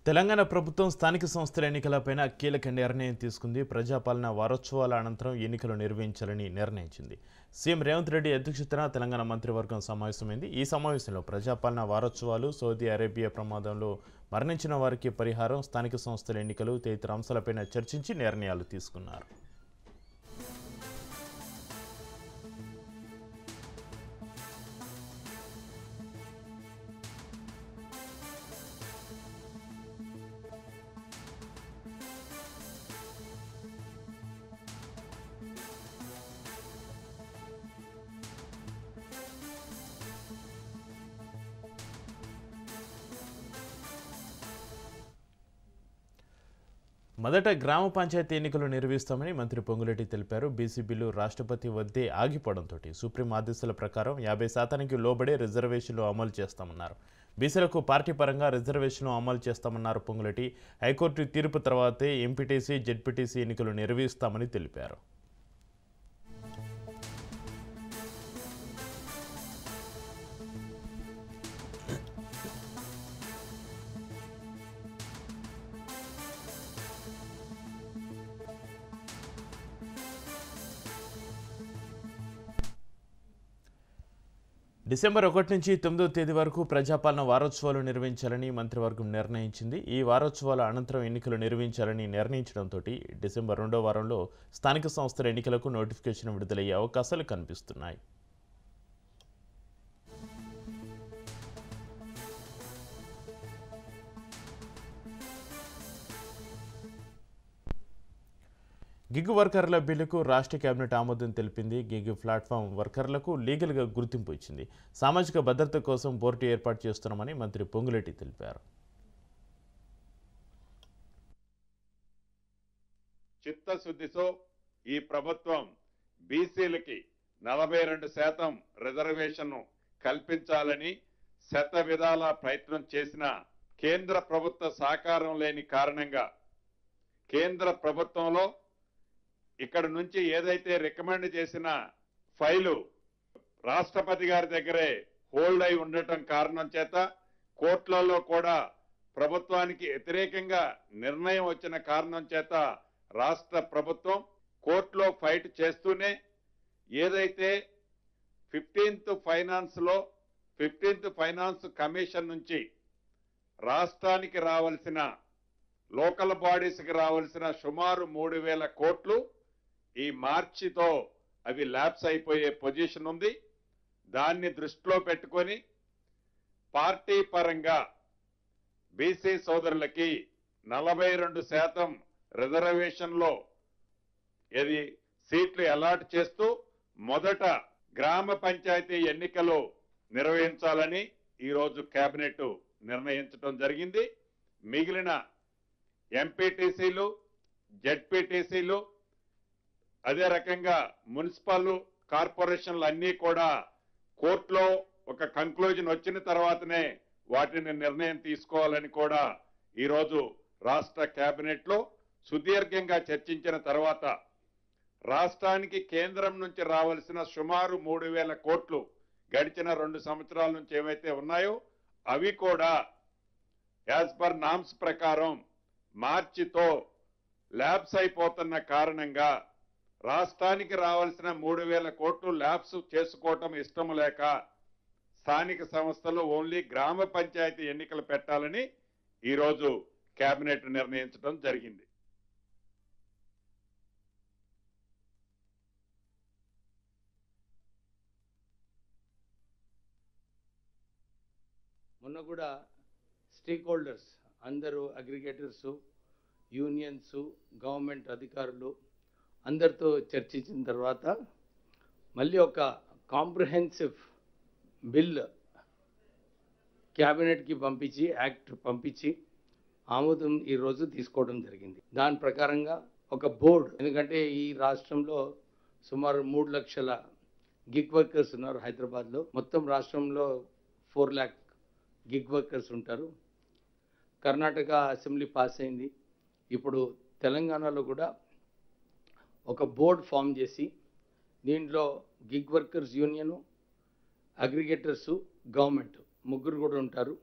తెలంగాణ ప్రభుత్వం స్థానిక సంస్థల ఎన్నికలపైన కీలక నిర్ణయం తీసుకుంది. ప్రజాపాలన వారోత్సవాల అనంతరం ఎన్నికలు నిర్వహించాలని నిర్ణయించింది. సీఎం రేవంత్ రెడ్డి అధ్యక్షతన తెలంగాణ మంత్రివర్గం సమావేశమైంది. ఈ సమావేశంలో ప్రజాపాలన వారోత్సవాలు, సౌదీ అరేబియా ప్రమాదంలో మరణించిన వారికి పరిహారం, స్థానిక సంస్థల ఎన్నికలు తదితర అంశాలపైన చర్చించి నిర్ణయాలు తీసుకున్నారు. మొదట గ్రామ పంచాయతీ ఎన్నికలు నిర్వహిస్తామని మంత్రి పొంగులేటి తెలిపారు. బీసీ బిల్లు రాష్ట్రపతి వద్దే ఆగిపోవడంతో సుప్రీం ఆదేశాల ప్రకారం 50% లోబడే రిజర్వేషన్లు అమలు చేస్తామన్నారు. బీసీలకు పార్టీ పరంగా రిజర్వేషన్లు అమలు చేస్తామన్నారు పొంగులేటి. హైకోర్టు తీర్పు తర్వాతే ఎంపీటీసీ, జెడ్పీటీసీ ఎన్నికలు నిర్వహిస్తామని తెలిపారు. డిసెంబర్ 1 నుంచి 9వ తేదీ వరకు ప్రజాపాలన వారోత్సవాలు నిర్వహించాలని మంత్రివర్గం నిర్ణయించింది. ఈ వారోత్సవాల అనంతరం ఎన్నికలు నిర్వహించాలని నిర్ణయించడంతో డిసెంబర్ 2వ వారంలో స్థానిక సంస్థల ఎన్నికలకు నోటిఫికేషన్ విడుదలయ్యే అవకాశాలు కనిపిస్తున్నాయి. గిగ్ వర్కర్ల బిల్లుకు రాష్ట్ర కేబినెట్ ఆమోదం తెలిపింది. గిగ్ ప్లాట్ఫామ్ వర్కర్లకు లీగల్గా గుర్తింపు ఇచ్చింది. సామాజిక భద్రత కోసం బోర్డు ఏర్పాటు చేస్తున్నామని మంత్రి పొంగులేటి తెలిపారు. చిత్తశుద్ధితో ఈ ప్రభుత్వం బీసీలకి 42% రిజర్వేషన్ కల్పించాలని శత విధాల ప్రయత్నం చేసిన కేంద్ర ప్రభుత్వ సహకారం లేని కారణంగా కేంద్ర ప్రభుత్వంలో ఇక్కడ నుంచి ఏదైతే రికమెండ్ చేసిన ఫైలు రాష్ట్రపతి గారి దగ్గరే హోల్డ్ అయి ఉండటం కారణం చేత కోర్టులలో కూడా ప్రభుత్వానికి వ్యతిరేకంగా నిర్ణయం వచ్చిన కారణం చేత రాష్ట్ర ప్రభుత్వం కోర్టులో ఫైట్ చేస్తూనే ఏదైతే 15th ఫైనాన్స్ కమిషన్ నుంచి రాష్ట్రానికి రావాల్సిన లోకల్ బాడీస్కి రావాల్సిన సుమారు 3,000 కోట్లు ఈ మార్చితో అవి ల్యాప్స్ అయిపోయే పొజిషన్ ఉంది. దాన్ని దృష్టిలో పెట్టుకొని పార్టీ పరంగా బీసీ సోదరులకి 42% రిజర్వేషన్లో ఇది సీట్లు అలాట్ చేస్తూ మొదట గ్రామ పంచాయతీ ఎన్నికలు నిర్వహించాలని ఈరోజు కేబినెట్ నిర్ణయించడం జరిగింది. మిగిలిన ఎంపీటీసీలు, జెడ్పీటీసీలు, అదే రకంగా మున్సిపల్ కార్పొరేషన్లు అన్నీ కూడా కోర్టులో ఒక కంక్లూజన్ వచ్చిన తర్వాతనే వాటిని నిర్ణయం తీసుకోవాలని కూడా ఈరోజు రాష్ట్ర కేబినెట్ లో సుదీర్ఘంగా చర్చించిన తర్వాత రాష్ట్రానికి కేంద్రం నుంచి రావాల్సిన సుమారు 3,000 కోట్లు గడిచిన 2 సంవత్సరాల నుంచి ఏవైతే ఉన్నాయో అవి కూడా యాజ్ పర్ నామ్స్ ప్రకారం మార్చితో ల్యాబ్స్ అయిపోతున్న కారణంగా రాష్ట్రానికి రావాల్సిన 3,000 కోట్లు ల్యాబ్స్ చేసుకోవటం ఇష్టం లేక స్థానిక సంస్థలు ఓన్లీ గ్రామ పంచాయతీ ఎన్నికలు పెట్టాలని ఈరోజు కేబినెట్ నిర్ణయించడం జరిగింది. మొన్న కూడా స్టేక్ హోల్డర్స్ అందరూ అగ్రిగేటర్స్, యూనియన్స్, గవర్నమెంట్ అధికారులు అందరితో చర్చించిన తర్వాత మళ్ళీ ఒక కాంప్రహెన్సివ్ బిల్ క్యాబినెట్కి పంపించి యాక్ట్ పంపించి ఆమోదం ఈరోజు తీసుకోవడం జరిగింది. దాని ప్రకారంగా ఒక బోర్డు, ఎందుకంటే ఈ రాష్ట్రంలో సుమారు 3 లక్షల గిగ్ వర్కర్స్ ఉన్నారు. హైదరాబాద్లో మొత్తం రాష్ట్రంలో 4 lakh గిగ్ వర్కర్స్ ఉంటారు. కర్ణాటక అసెంబ్లీ పాస్ అయింది. ఇప్పుడు తెలంగాణలో కూడా ఒక బోర్డు ఫామ్ చేసి దీంట్లో గిగ్ వర్కర్స్ యూనియను, అగ్రిగేటర్సు, గవర్నమెంట్ ముగ్గురు కూడా ఉంటారు.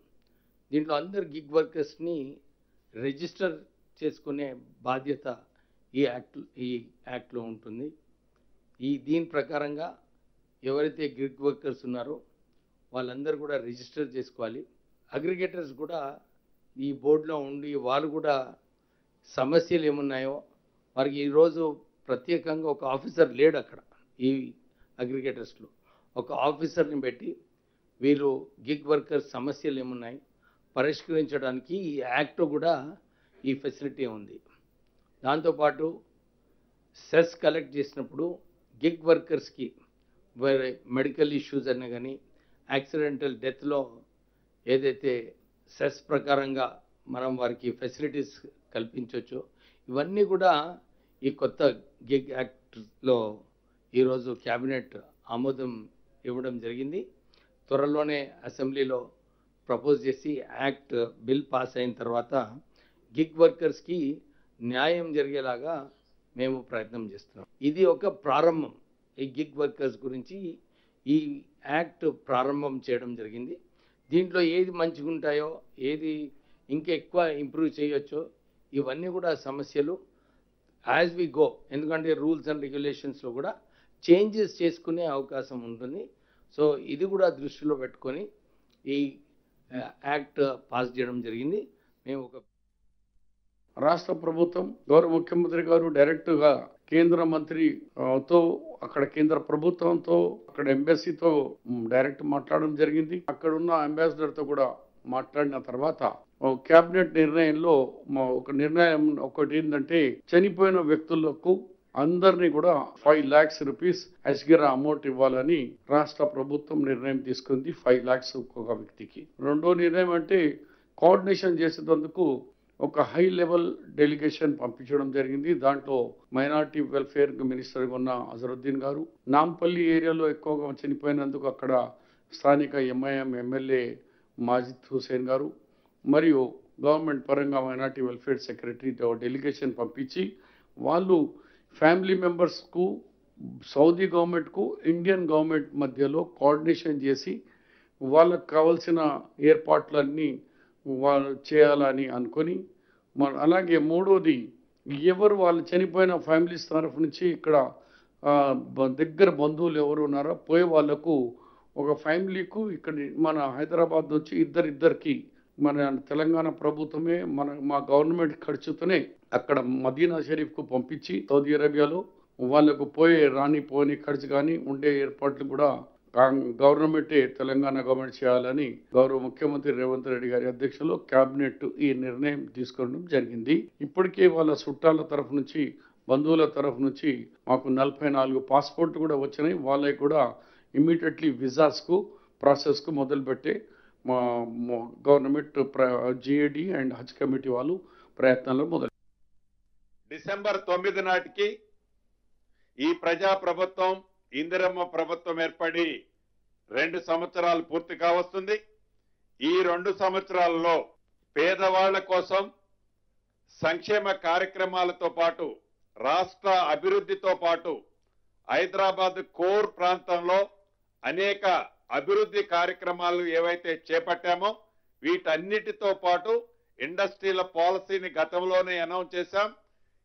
దీంట్లో అందరు గిగ్ వర్కర్స్ని రిజిస్టర్ చేసుకునే బాధ్యత ఈ యాక్ట్లో ఉంటుంది. దీని ప్రకారంగా ఎవరైతే గిగ్ వర్కర్స్ ఉన్నారో వాళ్ళందరూ కూడా రిజిస్టర్ చేసుకోవాలి. అగ్రిగేటర్స్ కూడా ఈ బోర్డులో ఉండి వాళ్ళు కూడా సమస్యలు ఏమున్నాయో వారికి ఈరోజు ప్రత్యేకంగా ఒక ఆఫీసర్ లేడు అక్కడ. ఈ అగ్రిగేటర్స్లో ఒక ఆఫీసర్ని పెట్టి వీళ్ళు గిగ్ వర్కర్స్ సమస్యలు ఏమున్నాయి పరిష్కరించడానికి ఈ యాక్ట్ కూడా ఈ ఫెసిలిటీ ఉంది. దాంతోపాటు సెస్ కలెక్ట్ చేసినప్పుడు గిగ్ వర్కర్స్కి వేరే మెడికల్ ఇష్యూస్ అన్నా కానీ యాక్సిడెంటల్ డెత్లో ఏదైతే సెస్ ప్రకారంగా మనం వారికి ఫెసిలిటీస్ కల్పించవచ్చో ఇవన్నీ కూడా ఈ కొత్త గిగ్ యాక్ట్లో ఈరోజు క్యాబినెట్ ఆమోదం ఇవ్వడం జరిగింది. త్వరలోనే అసెంబ్లీలో ప్రపోజ్ చేసి యాక్ట్ బిల్ పాస్ అయిన తర్వాత గిగ్ వర్కర్స్కి న్యాయం జరిగేలాగా మేము ప్రయత్నం చేస్తున్నాం. ఇది ఒక ప్రారంభం. ఈ గిగ్ వర్కర్స్ గురించి ఈ యాక్ట్ ప్రారంభం చేయడం జరిగింది. దీంట్లో ఏది మంచిగా ఉంటాయో ఏది ఇంకా ఎక్కువ ఇంప్రూవ్ చేయొచ్చో ఇవన్నీ కూడా సమస్యలు యాజ్ వి గో, ఎందుకంటే రూల్స్ అండ్ రెగ్యులేషన్స్లో కూడా చేంజెస్ చేసుకునే అవకాశం ఉంటుంది. సో ఇది కూడా దృష్టిలో పెట్టుకొని ఈ యాక్ట్ పాస్ చేయడం జరిగింది. మేము ఒక రాష్ట్ర ప్రభుత్వం గౌరవ ముఖ్యమంత్రి గారు డైరెక్ట్గా కేంద్ర మంత్రితో అక్కడ కేంద్ర ప్రభుత్వంతో అక్కడ ఎంబసీతో డైరెక్ట్ మాట్లాడడం జరిగింది. అక్కడ ఉన్న అంబాసిడర్తో కూడా మాట్లాడిన తర్వాత క్యాబినెట్ నిర్ణయంలో ఒక నిర్ణయం ఒకటి ఏంటంటే చనిపోయిన వ్యక్తులకు అందరినీ కూడా 5 lakhs రూపీస్ అస్గిరా అమౌంట్ ఇవ్వాలని రాష్ట్ర ప్రభుత్వం నిర్ణయం తీసుకుంది. 5 lakhs ఒక్కొక్క వ్యక్తికి. రెండో నిర్ణయం అంటే కోఆర్డినేషన్ చేసేందుకు ఒక హై లెవెల్ డెలిగేషన్ పంపించడం జరిగింది. దాంట్లో మైనార్టీ వెల్ఫేర్ మినిస్టర్గా ఉన్న అజరుద్దీన్ గారు, నాంపల్లి ఏరియాలో ఎక్కువగా చనిపోయినందుకు అక్కడ స్థానిక ఎంఐఎం ఎమ్మెల్యే మాజిద్ హుసేన్ గారు మరియు గవర్నమెంట్ పరంగా మైనార్టీ వెల్ఫేర్ సెక్రటరీ డెలిగేషన్ పంపించి వాళ్ళు ఫ్యామిలీ మెంబర్స్కు సౌదీ గవర్నమెంట్కు ఇండియన్ గవర్నమెంట్ మధ్యలో కోఆర్డినేషన్ చేసి వాళ్ళకు కావాల్సిన ఏర్పాట్లన్నీ వాళ్ళు చేయాలని అనుకొని అలాగే మూడోది ఎవరు వాళ్ళు చనిపోయిన ఫ్యామిలీస్ తరఫు నుంచి ఇక్కడ దగ్గర బంధువులు ఎవరు ఉన్నారో పోయే వాళ్ళకు ఒక ఫ్యామిలీకు ఇక్కడ మన హైదరాబాద్ నుంచి ఇద్దరికి మన తెలంగాణ ప్రభుత్వమే మా గవర్నమెంట్ ఖర్చుతోనే అక్కడ మదీనా షరీఫ్కు పంపించి సౌదీ అరేబియాలో వాళ్ళకు పోని ఖర్చు కానీ ఉండే ఏర్పాట్లు కూడా గవర్నమెంటే తెలంగాణ గవర్నమెంట్ చేయాలని గౌరవ ముఖ్యమంత్రి రేవంత్ రెడ్డి గారి అధ్యక్షతలో క్యాబినెట్ ఈ నిర్ణయం తీసుకోవడం జరిగింది. ఇప్పటికే వాళ్ళ చుట్టాల తరఫు నుంచి బంధువుల తరఫు నుంచి మాకు 44 పాస్పోర్ట్ కూడా వచ్చినాయి. వాళ్ళకి కూడా ఇమీడియట్లీ విజాస్కు ప్రాసెస్కు మొదలుపెట్టే మా government GAD and Haj committee వాళ్ళు ప్రయత్నాలు మొదలు. డిసెంబర్ 9 నాటికి ఈ ప్రజా ప్రభుత్వం ఇందిరమ్మ ప్రభుత్వం ఏర్పడి 2 సంవత్సరాలు పూర్తి కావస్తుంది. ఈ 2 సంవత్సరాలలో పేదవాళ్ల కోసం సంక్షేమ కార్యక్రమాలతో పాటు రాష్ట్ర అభివృద్ధితో పాటు హైదరాబాద్ కోర్ ప్రాంతంలో అనేక అభివృద్ధి కార్యక్రమాలు ఏవైతే చేపట్టామో వీటన్నిటితో పాటు ఇండస్ట్రీల పాలసీని గతంలోనే అనౌన్స్ చేశాం.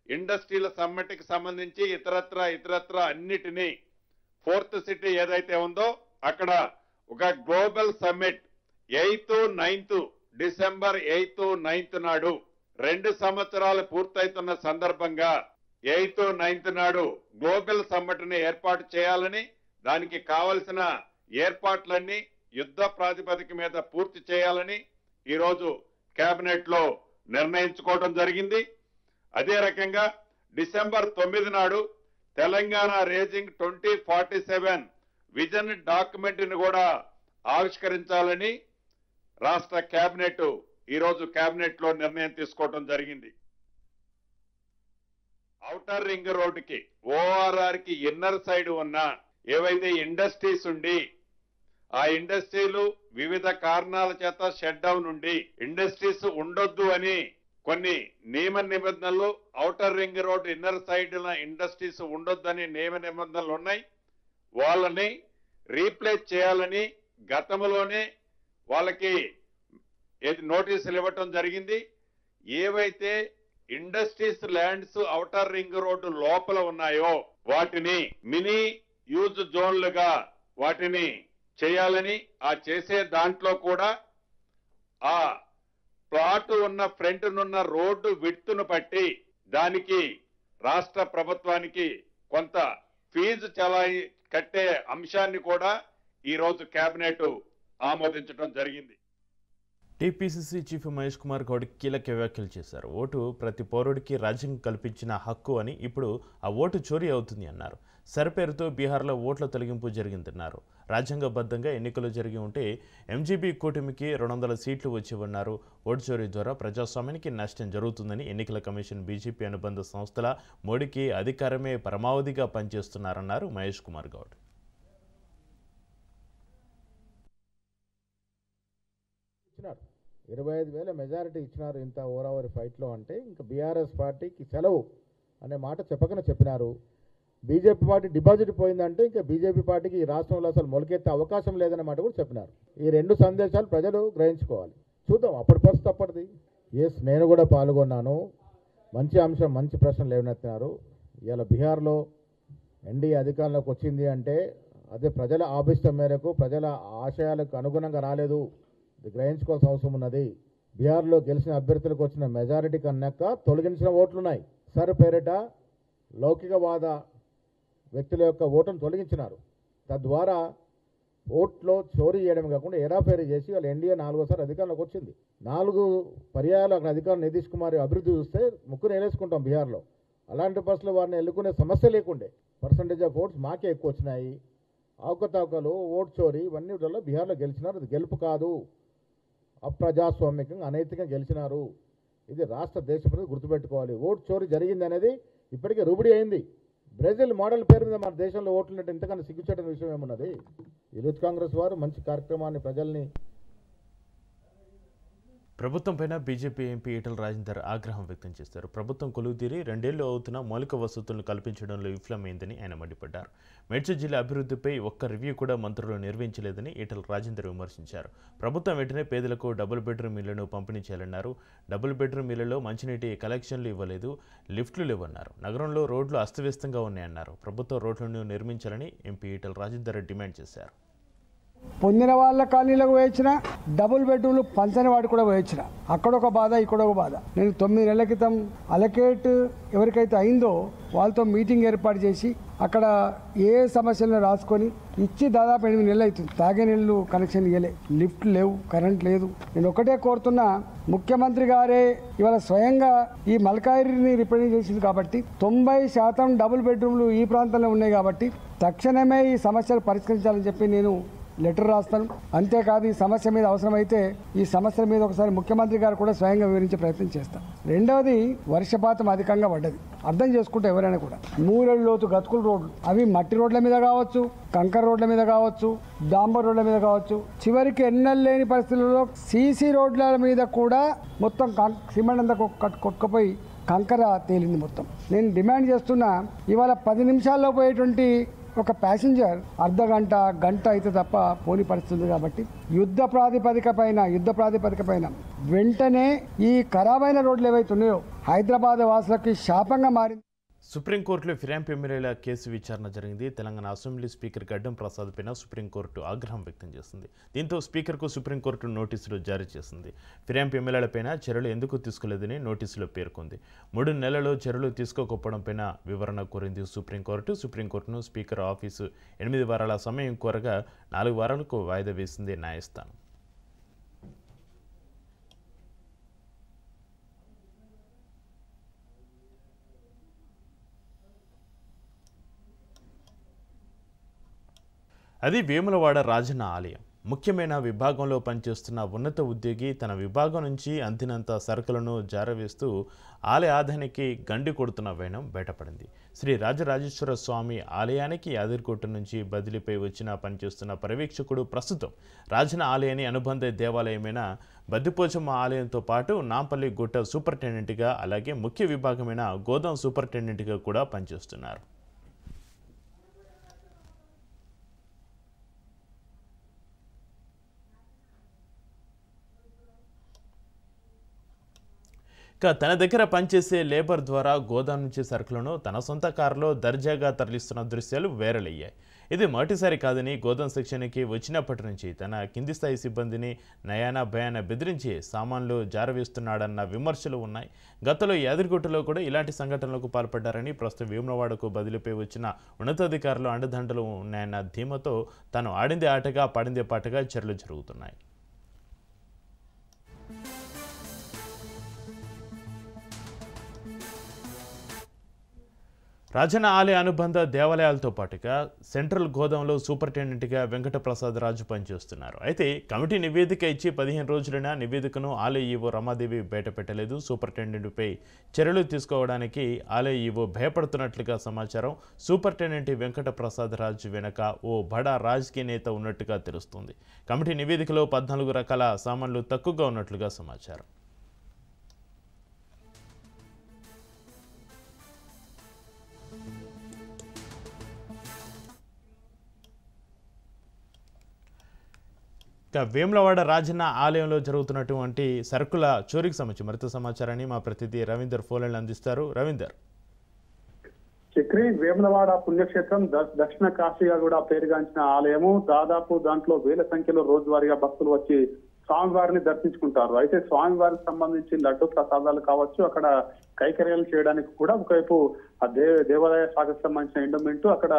ఇండస్ట్రీల సమ్మిట్కి సంబంధించి ఇతరత్ర అన్నిటినీ 4th సిటీ ఏదైతే ఉందో అక్కడ ఒక global summit 8th, 9th December 8th, 9th నాడు 2 సంవత్సరాలు పూర్తవుతున్న సందర్భంగా 8th, 9th నాడు గ్లోబల్ సమ్మిట్ ని ఏర్పాటు చేయాలని, దానికి కావలసిన ఏర్పాట్లన్నీ యుద్ధ ప్రాతిపదిక మీద పూర్తి చేయాలని ఈరోజు కేబినెట్ లో నిర్ణయించుకోవడం జరిగింది. అదే రకంగా డిసెంబర్ 9 నాడు తెలంగాణ రేజింగ్ 2047 విజన్ డాక్యుమెంట్ ని కూడా ఆవిష్కరించాలని రాష్ట్ర కేబినెట్ ఈరోజు కేబినెట్ లో నిర్ణయం తీసుకోవడం జరిగింది. ఔటర్ రింగ్ రోడ్డుకి ఓఆర్ఆర్ కి ఇన్నర్ సైడ్ ఉన్న ఏవైతే ఇండస్ట్రీస్ ఉండి ఆ ఇండస్ట్రీలు వివిధ కారణాల చేత షట్ డౌన్ ఉండి ఇండస్ట్రీస్ ఉండొద్దు అని కొన్ని నియమ నిబంధనలు outer ring road inner side industries ఉండొద్దని నియమ నిబంధనలు ఉన్నాయి. వాళ్ళని రీప్లేస్ చేయాలని గతంలోనే వాళ్ళకి నోటీసులు ఇవ్వటం జరిగింది. ఏవైతే industries lands outer ring road లోపల ఉన్నాయో వాటిని మినీ యూజ్ జోన్లుగా వాటిని చేయాలని ఆ చేసే దాంట్లో కూడా ఆ ప్లాట్ ఉన్న ఫ్రంట్ నున్న రోడ్డు విడ్త్ను బట్టి దానికి రాష్ట్ర ప్రభుత్వానికి కొంత ఫీజు కట్టే అంశాన్ని కూడా ఈ రోజు కేబినెట్ ఆమోదించడం జరిగింది. టీపీసీసీ చీఫ్ మహేష్ కుమార్ గౌడ్ కీలక వ్యాఖ్యలు చేశారు. ఓటు ప్రతి పౌరుడికి రాజ్యాంగం కల్పించిన హక్కు అని, ఇప్పుడు ఆ ఓటు చోరీ అవుతుంది అన్నారు. సరిపేరుతో బీహార్లో ఓట్ల తొలగింపు జరిగిందన్నారు. రాజ్యాంగబద్ధంగా ఎన్నికలు జరిగి ఉంటే ఎంజీబీ కూటమికి 200 సీట్లు వచ్చేవన్నారు. ఓటు చోరీ ద్వారా ప్రజాస్వామ్యానికి నష్టం జరుగుతుందని ఎన్నికల కమిషన్, బీజేపీ అనుబంధ సంస్థల మోడీకి అధికారమే పరమావధిగా పనిచేస్తున్నారన్నారు మహేష్ కుమార్ గౌడ్. 25,000 మెజారిటీ ఇచ్చినారు ఇంత ఓవరావరి ఫైట్లో అంటే ఇంకా బీఆర్ఎస్ పార్టీకి సెలవు అనే మాట చెప్పకనే చెప్పినారు. బీజేపీ పార్టీ డిపాజిట్ పోయిందంటే ఇంకా బీజేపీ పార్టీకి ఈ రాష్ట్రంలో అసలు మొలకెత్తే అవకాశం లేదనే మాట కూడా చెప్పినారు. ఈ 2 సందేశాలు ప్రజలు గ్రహించుకోవాలి. చూద్దాం అప్పటి పరిస్థితి అప్పటిది. ఎస్, నేను కూడా పాల్గొన్నాను. మంచి అంశం, మంచి ప్రశ్నలు లేవనెత్తినారు. ఇవాళ బీహార్లో ఎన్డీఏ అధికారంలోకి వచ్చింది అంటే అదే ప్రజల ఆభిష్టం మేరకు, ప్రజల ఆశయాలకు అనుగుణంగా రాలేదు. ఇది గ్రహించుకోవాల్సిన అవసరం ఉన్నది. బీహార్లో గెలిచిన అభ్యర్థులకు వచ్చిన మెజారిటీ కన్నాక తొలగించిన ఓట్లున్నాయి. సర్ పేరిట లౌకికవాద వ్యక్తుల యొక్క ఓటును తొలగించినారు. తద్వారా ఓట్లో చోరీ చేయడం కాకుండా ఎరాఫేరీ చేసి వాళ్ళు ఎన్డీఏ 4వ సారి అధికారంలోకి వచ్చింది. 4 పర్యాయాలు అక్కడ అధికారం నితీష్ కుమార్ అభివృద్ధి చూస్తే ముక్కును వేలేసుకుంటాం బీహార్లో. అలాంటి పరిస్థితుల్లో వారిని ఎన్నుకునే సమస్య లేకుండే. పర్సంటేజ్ ఆఫ్ ఓట్స్ మాకే ఎక్కువ వచ్చినాయి. అవకతవకలు, ఓటు చోరీ ఇవన్నీ వల్ల బీహార్లో గెలిచినారు. అది గెలుపు కాదు, అప్రజాస్వామికంగా అనైతికంగా గెలిచినారు. ఇది రాష్ట్ర దేశ ప్రజలు గుర్తుపెట్టుకోవాలి. ఓటు చోరీ జరిగింది అనేది ఇప్పటికే రూఢి అయింది. బ్రెజిల్ మోడల్ పేరు మీద మన దేశంలో ఓట్లున్నట్టు ఇంతకన్నా సిగ్గుచేటని విషయం ఏమున్నది? యూత్ కాంగ్రెస్ వారు మంచి కార్యక్రమాన్ని ప్రజల్ని ప్రభుత్వంపైన బీజేపీ ఎంపీ ఈటల రాజేందర్ ఆగ్రహం వ్యక్తం చేశారు. ప్రభుత్వం కొలువుతీరి 2 ఏళ్లు అవుతున్న మౌలిక వసతులను కల్పించడంలో విఫలమైందని ఆయన మండిపడ్డారు. మేడ్చల్ జిల్లా అభివృద్ధిపై ఒక్క రివ్యూ కూడా మంత్రులు నిర్వహించలేదని ఈటల రాజేందర్ విమర్శించారు. ప్రభుత్వం వెంటనే పేదలకు డబుల్ బెడ్రూమ్ ఇళ్లను పంపిణీ చేయాలన్నారు. డబుల్ బెడ్రూమ్ ఇళ్లలో మంచినీటి కలెక్షన్లు ఇవ్వలేదు, లిఫ్ట్లు లేవన్నారు. నగరంలో రోడ్లు అస్తవ్యస్తంగా ఉన్నాయన్నారు. ప్రభుత్వ రోడ్లను నిర్మించాలని ఎంపీ ఈటల రాజేందర్ డిమాండ్ చేశారు. పొందిన వాళ్ళ కాలనీలకు వేయించిన, డబుల్ బెడ్రూమ్లు పంచని వాడు కూడా వేయించిన. అక్కడొక బాధ, ఇక్కడొక బాధ. నేను 9 నెలల క్రితం అలకేట్ ఎవరికైతే అయిందో వాళ్ళతో మీటింగ్ ఏర్పాటు చేసి అక్కడ ఏ సమస్యలను రాసుకొని ఇచ్చి దాదాపు 8 నెలలు అవుతుంది. తాగే నీళ్ళు కనెక్షన్ ఇవ్వలే, లిఫ్ట్ లేవు, కరెంట్ లేదు. నేను ఒకటే కోరుతున్నా, ముఖ్యమంత్రి గారే ఇవాళ స్వయంగా ఈ మల్కాయిరిని రిప్రజెంట్ చేసింది కాబట్టి 90% డబుల్ బెడ్రూమ్లు ఈ ప్రాంతంలో ఉన్నాయి కాబట్టి తక్షణమే ఈ సమస్యలు పరిష్కరించాలని చెప్పి నేను లెటర్ రాస్తాను. అంతేకాదు ఈ సమస్య మీద అవసరమైతే ఈ సమస్యల మీద ఒకసారి ముఖ్యమంత్రి గారు కూడా స్వయంగా వివరించే ప్రయత్నం చేస్తాం. రెండవది, వర్షపాతం అధికంగా పడ్డది. అర్థం చేసుకుంటే ఎవరైనా కూడా 3 ఏళ్ల లోతు గతుకుల రోడ్లు, అవి మట్టి రోడ్ల మీద కావచ్చు, కంకర రోడ్ల మీద కావచ్చు, డాంబర్ రోడ్ల మీద కావచ్చు, చివరికి ఎన్నెళ్ళు లేని పరిస్థితుల్లో సీసీ రోడ్ల మీద కూడా మొత్తం సిమెంట్ అంతా కొట్టుకుపోయి కంకర తేలింది మొత్తం. నేను డిమాండ్ చేస్తున్నా, ఇవాళ 10 నిమిషాల్లో పోయేటువంటి ఒక ప్యాసింజర్ అర్ధ గంట, గంట అయితే తప్ప పోని పరిస్థితుంది. కాబట్టి యుద్ధ ప్రాతిపదిక పైన వెంటనే ఈ ఖరాబైన రోడ్లు ఏవైతే ఉన్నాయో హైదరాబాద్ వాసులకి శాపంగా మారింది. సుప్రీంకోర్టులో ఫిరాయింపు ఎమ్మెల్యేల కేసు విచారణ జరిగింది. తెలంగాణ అసెంబ్లీ స్పీకర్ గడ్డం ప్రసాద్ పైన సుప్రీంకోర్టు ఆగ్రహం వ్యక్తం చేసింది. దీంతో స్పీకర్కు సుప్రీంకోర్టు నోటీసులు జారీ చేసింది. ఫిరాయింపు ఎమ్మెల్యేలపైన చర్యలు ఎందుకు తీసుకోలేదని నోటీసులో పేర్కొంది. 3 నెలల్లో చర్యలు తీసుకోకపోవడంపైన వివరణ కోరింది సుప్రీంకోర్టు. సుప్రీంకోర్టును స్పీకర్ ఆఫీసు 8 వారాల సమయం కోరగా 4 వారాలకు వాయిదా వేసింది న్యాయస్థానం. అది వేములవాడ రాజన్న ఆలయం. ముఖ్యమైన విభాగంలో పనిచేస్తున్న ఉన్నత ఉద్యోగి తన విభాగం నుంచి అందినంత సరుకులను జారవేస్తూ ఆలయ ఆదాయానికి గండి కొడుతున్న వైనం బయటపడింది. శ్రీ రాజరాజేశ్వర స్వామి ఆలయానికి యాదగిరిగుట్ట నుంచి బదిలీపై పనిచేస్తున్న పర్యవేక్షకుడు ప్రస్తుతం రాజన్న ఆలయాన్ని అనుబంధ దేవాలయమైన బద్దిపోచమ్మ ఆలయంతో పాటు నాంపల్లి గుట్ట సూపరింటెండెంట్గా, అలాగే ముఖ్య విభాగమైన గోదాం సూపరింటెండెంట్గా కూడా పనిచేస్తున్నారు. ఇక తన దగ్గర పనిచేసే లేబర్ ద్వారా గోదాం నుంచి సరుకులను తన సొంత కారులో దర్జాగా తరలిస్తున్న దృశ్యాలు వైరల్ అయ్యాయి. ఇది మొదటిసారి కాదని గోదాం సెక్షన్కి వచ్చినప్పటి నుంచి తన కింది స్థాయి సిబ్బందిని నయానా భయాన బెదిరించి సామాన్లు జారవేస్తున్నాడన్న విమర్శలు ఉన్నాయి. గతంలో యాదగిరిగుట్టలో కూడా ఇలాంటి సంఘటనలకు పాల్పడ్డారని, ప్రస్తుతం వేములవాడకు బదిలీపై వచ్చిన ఉన్నతాధికారులు అండదండలు ఉన్నాయన్న ధీమతో తాను ఆడిందే ఆటగా పాడిందే పాటగా చర్యలు జరుగుతున్నాయి. రాజన్న ఆలయ అనుబంధ దేవాలయాలతో పాటుగా సెంట్రల్ గోదాంలో సూపరింటెండెంట్గా వెంకటప్రసాద్ రాజు పనిచేస్తున్నారు. అయితే కమిటీ నివేదిక ఇచ్చి 15 రోజులైన నివేదికను ఆలయ ఈవో రమాదేవి బయటపెట్టలేదు. సూపరింటెండెంట్పై చర్యలు తీసుకోవడానికి ఆలయ ఈవో భయపడుతున్నట్లుగా సమాచారం. సూపరింటెండెంట్ వెంకటప్రసాద్ రాజు వెనక ఓ బడా రాజకీయ నేత ఉన్నట్టుగా తెలుస్తుంది. కమిటీ నివేదికలో 14 రకాల సామాన్లు తక్కువగా ఉన్నట్లుగా సమాచారం. వేములవాడ రాజన్న ఆలయంలో జరుగుతున్నటువంటి సరుకుల చోరీకి సంబంధించి మరింత సమాచారాన్ని మా ప్రతినిధి రవీందర్ ఫోన్లైన్ అందిస్తారు. రవీందర్, చక్రి వేములవాడ పుణ్యక్షేత్రం దక్షిణ కాశీగా కూడా పేరుగాంచిన ఆలయము. దాదాపు దాంట్లో వేల సంఖ్యలో రోజువారీగా భక్తులు వచ్చి స్వామివారిని దర్శించుకుంటారు. అయితే స్వామివారికి సంబంధించి లడ్డు ప్రసాదాలు కావచ్చు, అక్కడ కైకర్యాలు చేయడానికి కూడా ఒకవైపు ఆ దేవాలయ శాఖకు సంబంధించిన ఎండోమెంట్ అక్కడ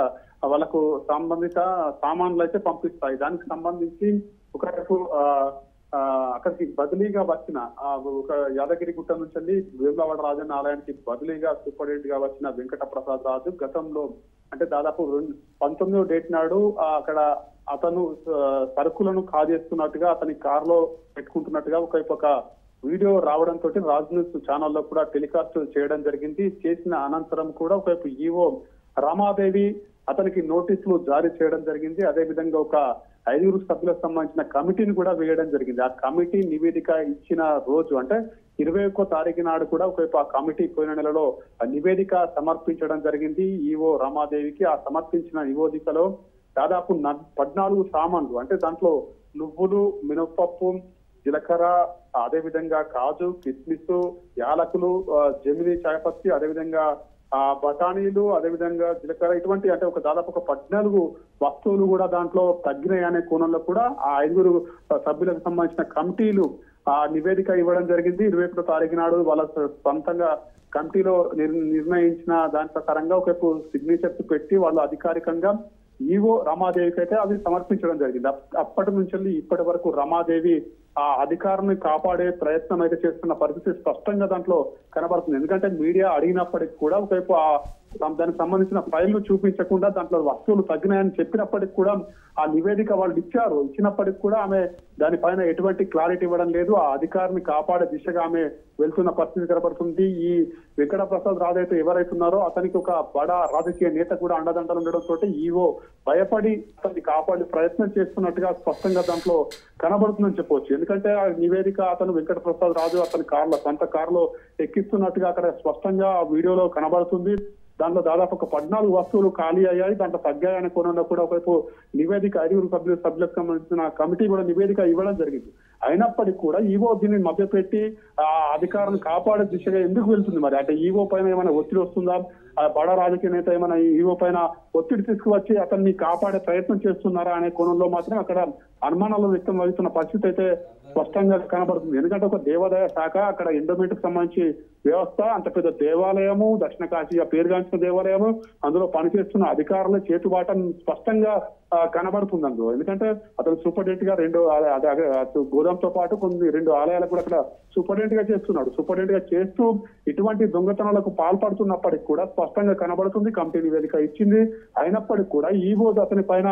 వాళ్ళకు సంబంధిత సామాన్లు అయితే పంపిస్తాయి. దానికి సంబంధించి ఒకవైపు అక్కడికి బదిలీగా వచ్చిన ఒక యాదగిరిగుట్ట నుంచి వేములవాడ రాజన్న ఆలయానికి బదిలీగా సూపరింటెండెంట్ గా వచ్చిన వెంకటప్రసాద్ రాజు గతంలో అంటే దాదాపు 19వ డేట్ నాడు అక్కడ అతను సరుకులను కాజేస్తున్నట్టుగా అతని కారులో పెట్టుకుంటున్నట్టుగా ఒక వీడియో రావడంతో రాజ్ న్యూస్ ఛానల్లో కూడా టెలికాస్ట్ చేయడం జరిగింది. చేసిన అనంతరం కూడా ఒకవైపు ఈవో రమాదేవి అతనికి నోటీసులు జారీ చేయడం జరిగింది. అదే విధంగా ఒక 5 సభ్యులకు సంబంధించిన కమిటీని కూడా వేయడం జరిగింది. ఆ కమిటీ నివేదిక ఇచ్చిన రోజు అంటే 21వ తారీఖు నాడు కూడా ఒకవైపు ఆ కమిటీ పోయిన నెలలో నివేదిక సమర్పించడం జరిగింది ఈవో రమాదేవికి. ఆ సమర్పించిన నివేదికలో దాదాపు 14 సామాన్లు అంటే దాంట్లో నువ్వులు, మినపప్పు, జీలకర్ర, అదేవిధంగా కాజు, కిస్మిస్, యాలకులు, జమిని చాయపత్తి, అదేవిధంగా బఠానీలు, అదేవిధంగా జీలకర్ర ఇటువంటి అంటే దాదాపు 14 వస్తువులు కూడా దాంట్లో తగ్గినాయి అనే కోణంలో కూడా ఆ 5 సభ్యులకు సంబంధించిన కమిటీలు ఆ నివేదిక ఇవ్వడం జరిగింది. 21వ తారీఖు నాడు వాళ్ళ సొంతంగా కమిటీలో నిర్ణయించిన దాని ప్రకారంగా ఒకవైపు సిగ్నేచర్స్ పెట్టి వాళ్ళు అధికారికంగా ఈవో రమాదేవికి అయితే అవి సమర్పించడం జరిగింది. అప్పటి నుంచి ఇప్పటి వరకు రమాదేవి ఆ అధికారాన్ని కాపాడే ప్రయత్నం అయితే చేస్తున్న పరిస్థితి స్పష్టంగా దాంట్లో కనబడుతుంది. ఎందుకంటే మీడియా అడిగినప్పటికీ కూడా ఒకవైపు దానికి సంబంధించిన ఫైళ్లు చూపించకుండా దాంట్లో వస్తువులు తగ్గినాయని చెప్పినప్పటికీ కూడా ఆ నివేదిక వాళ్ళు ఇచ్చినప్పటికీ కూడా ఆమె దానిపైన ఎటువంటి క్లారిటీ ఇవ్వడం లేదు. ఆ అధికారాన్ని కాపాడే దిశగా ఆమె వెళ్తున్న పరిస్థితి కనబడుతుంది. ఈ వెంకటప్రసాద్ రాజు అయితే ఎవరైతున్నారో అతనికి ఒక బడా రాజకీయ నేత కూడా అండదండలు ఉండడంతో ఈవో భయపడి అతన్ని కాపాడే ప్రయత్నం చేస్తున్నట్టుగా స్పష్టంగా దాంట్లో కనబడుతుందని చెప్పవచ్చు. ఎందుకంటే ఆ నివేదిక అతను వెంకటప్రసాద్ రాజు అతని సొంత కారులో ఎక్కిస్తున్నట్టుగా అక్కడ స్పష్టంగా ఆ వీడియోలో కనబడుతుంది. దాంట్లో దాదాపు 14 వస్తువులు ఖాళీ అయ్యాయి, దాంట్లో తగ్గాయనే కోణంలో కూడా ఒకవైపు నివేదిక 5 సభ్యులకు సంబంధించిన కమిటీ కూడా నివేదిక ఇవ్వడం జరిగింది. అయినప్పటికీ కూడా ఈవో దీన్ని మభ్యపెట్టి ఆ అధికారాన్ని కాపాడే దిశగా ఎందుకు వెళ్తుంది? మరి అంటే ఈవో పైన ఏమైనా ఒత్తిడి వస్తుందా? ఆ బడా రాజకీయ నేత ఏమైనా ఈవో పైన ఒత్తిడి తీసుకువచ్చి అతన్ని కాపాడే ప్రయత్నం చేస్తున్నారా అనే కోణంలో మాత్రం అక్కడ అనుమానాలు వ్యక్తం అవుతున్న పరిస్థితి అయితే స్పష్టంగా కనబడుతుంది. ఎందుకంటే ఒక దేవాదాయ శాఖ అక్కడ ఎండోమెంట్ కు సంబంధించి వ్యవస్థ, అంత పెద్ద దేవాలయము, దక్షిణ కాశీగా పేరుగాంచిన దేవాలయము, అందులో పనిచేస్తున్న అధికారుల చేతుబాట స్పష్టంగా కనబడుతుంది అందులో. ఎందుకంటే అతను సూపరింటెండెంట్ గా 2 గోదాంతో పాటు 2 ఆలయాలకు కూడా అక్కడ సూపరింటెండెంట్ గా చేస్తున్నాడు. సూపరింటెండెంట్ గా చేస్తూ ఇటువంటి దొంగతనాలకు పాల్పడుతున్నప్పటికీ కూడా స్పష్టంగా కనబడుతుంది. కమిటీ నివేదిక ఇచ్చింది. అయినప్పటికీ కూడా ఈవో అతని పైన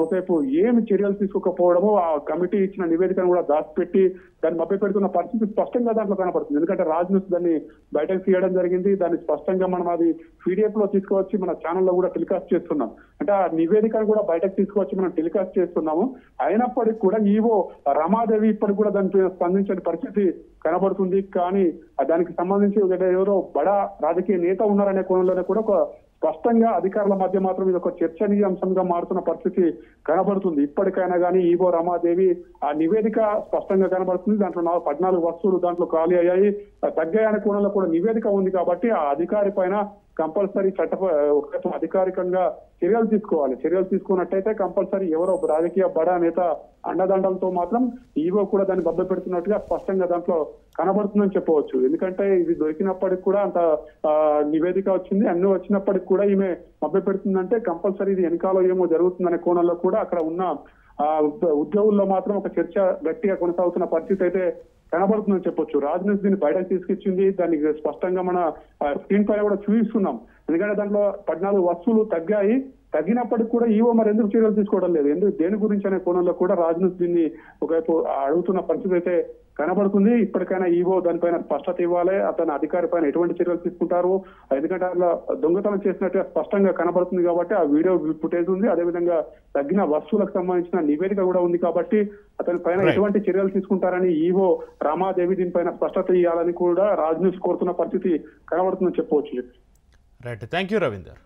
ఒకవైపు ఏమి చర్యలు తీసుకోకపోవడము, ఆ కమిటీ ఇచ్చిన నివేదికను కూడా దాచిపెట్టి దాన్ని మభ్యపెడుతున్న పరిస్థితి స్పష్టంగా దాంట్లో కనపడుతుంది. ఎందుకంటే రాజ్ న్యూస్ దాన్ని బయటకు తీయడం జరిగింది. దాన్ని స్పష్టంగా మనం అది PDF లో తీసుకువచ్చి మన ఛానల్లో కూడా టెలికాస్ట్ చేస్తున్నాం. అంటే ఆ నివేదికను కూడా బయటకు తీసుకువచ్చి మనం టెలికాస్ట్ చేస్తున్నాము. అయినప్పటికీ కూడా ఈవో రమాదేవి ఇప్పటికి కూడా దానిపై స్పందించని పరిస్థితి కనబడుతుంది. కానీ దానికి సంబంధించి ఎవరో బడా రాజకీయ నేత ఉన్నారనే కోణంలోనే కూడా ఒక స్పష్టంగా అధికారుల మధ్య మాత్రం ఇది ఒక చర్చనీయాంశంగా మారుతున్న పరిస్థితి కనబడుతుంది. ఇప్పటికైనా కానీ ఈవో రమాదేవి ఆ నివేదిక స్పష్టంగా కనబడుతుంది. దాంట్లో 14 వస్తువులు దాంట్లో ఖాళీ అయ్యాయి, తగ్గాయని కోణంలో కూడా నివేదిక ఉంది. కాబట్టి ఆ అధికారి పైన కంపల్సరీ అధికారికంగా చర్యలు తీసుకోవాలి. చర్యలు తీసుకున్నట్టయితే కంపల్సరీ ఎవరో రాజకీయ బడా నేత అండదండలతో మాత్రం ఈవో కూడా దాన్ని బబ్బ పెడుతున్నట్టుగా స్పష్టంగా దాంట్లో కనబడుతుందని చెప్పవచ్చు. ఎందుకంటే ఇది దొరికినప్పటికి కూడా అంత నివేదిక వచ్చింది, అన్ని వచ్చినప్పటికి కూడా ఈమె బబ్బ పెడుతుందంటే కంపల్సరీ ఇది వెనకాల ఏమో జరుగుతుందనే కోణంలో కూడా అక్కడ ఉన్న ఉద్యోగుల్లో మాత్రం ఒక చర్చ గట్టిగా కొనసాగుతున్న పరిస్థితి అయితే కనబడుతుందని చెప్పొచ్చు. రాజ్నాథ్ దీన్ని బయటకు తీసుకొచ్చింది, దాన్ని స్పష్టంగా మన స్క్రీన్ పైన కూడా చూపిస్తున్నాం. ఎందుకంటే దాంట్లో 14 వస్తువులు తగ్గాయి, తగ్గినప్పటికి కూడా ఈవో మరి ఎందుకు చర్యలు తీసుకోవడం లేదు, దేని గురించి అనే కోణంలో కూడా రాజ్నాథ్ దీన్ని ఒకవైపు అడుగుతున్న పరిస్థితి అయితే కనబడుతుంది. ఇప్పటికైనా ఈవో దానిపైన స్పష్టత ఇవ్వాలి, అతని అధికారి పైన ఎటువంటి చర్యలు తీసుకుంటారు. ఎందుకంటే అట్లా దొంగతనం చేసినట్టుగా స్పష్టంగా కనబడుతుంది కాబట్టి ఆ వీడియో ఫుటేజ్ ఉంది, అదేవిధంగా తగ్గిన వస్తువులకు సంబంధించిన నివేదిక కూడా ఉంది. కాబట్టి అతని పైన ఎటువంటి చర్యలు తీసుకుంటారని ఈవో రమాదేవి దీనిపైన స్పష్టత ఇవ్వాలని కూడా రాజ్నాథ్ కోరుతున్న పరిస్థితి కనబడుతుందని చెప్పవచ్చు. Right, thank you Ravinder.